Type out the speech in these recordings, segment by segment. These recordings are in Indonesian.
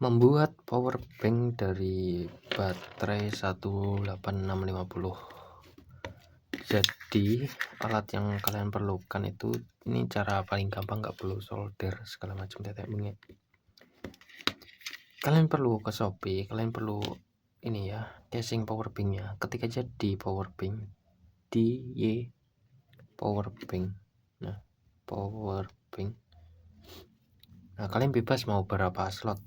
Membuat power bank dari baterai 18650. Jadi alat yang kalian perlukan itu, ini cara paling gampang, nggak perlu solder segala macam tetek bengek. Kalian perlu ke Shopee, kalian perlu ini ya, casing power banknya. Ketik aja di power bank, di power bank. Nah, power bank. Nah, kalian bebas mau berapa slot.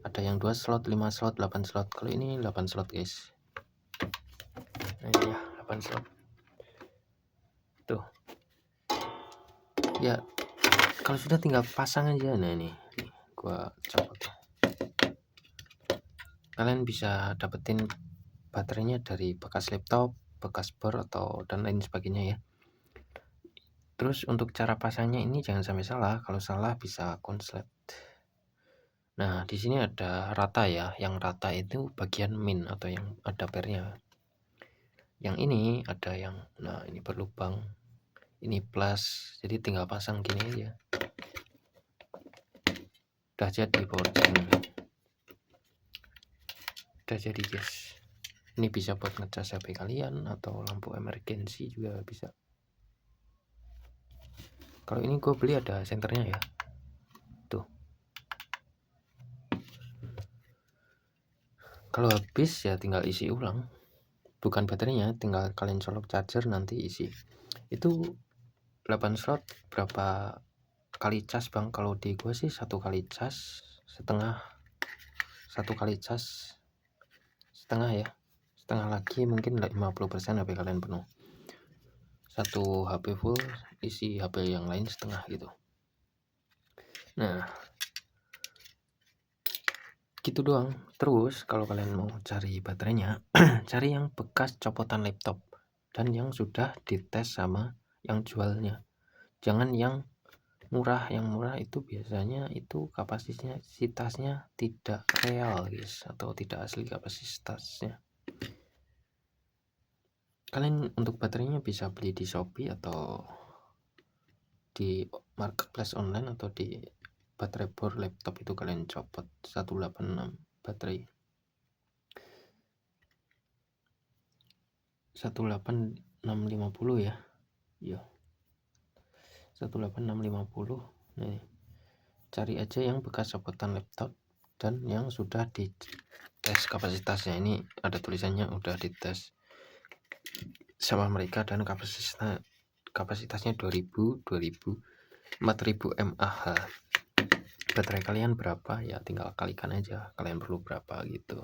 Ada yang 2 slot, 5 slot, 8 slot. Kalau ini 8 slot, guys. Nah, ini ya, 8 slot. Tuh. Ya, kalau sudah tinggal pasang aja. Nah, ini gua copot. Kalian bisa dapetin baterainya dari bekas laptop, bekas bar atau dan lain sebagainya ya. Terus untuk cara pasangnya ini jangan sampai salah. Kalau salah bisa konslet. Nah, di sini ada rata ya. Yang rata itu bagian min atau yang ada pernya. Yang ini ada yang, nah ini berlubang, ini plus, jadi tinggal pasang gini aja. Udah jadi power bank. Udah jadi, guys. Ini bisa buat ngecas HP kalian atau lampu emergency juga bisa. Kalau ini gue beli ada senternya ya. Tuh. Kalau habis ya tinggal isi ulang. Bukan baterainya, tinggal kalian colok charger nanti isi. Itu 8 slot berapa kali cas, Bang? Kalau di gue sih 1 kali cas setengah. 1 kali cas setengah ya. Setengah lagi mungkin 50% HP kalian penuh. 1 HP full, isi HP yang lain setengah gitu. Nah, gitu doang. Terus kalau kalian mau cari baterainya, cari yang bekas copotan laptop dan yang sudah dites sama yang jualnya. Jangan yang murah. Yang murah itu biasanya itu kapasitasnya tidak real, guys, atau tidak asli kapasitasnya. Kalian untuk baterainya bisa beli di Shopee atau di marketplace online atau di baterai bor laptop itu kalian copot 186 baterai 18650 ya. Yo. 18650. Nih. Cari aja yang bekas copotan laptop dan yang sudah dites kapasitasnya. Ini ada tulisannya udah dites sama mereka dan kapasitasnya 2000, 4000 mAh. Baterai kalian berapa ya, tinggal kalikan aja kalian perlu berapa gitu.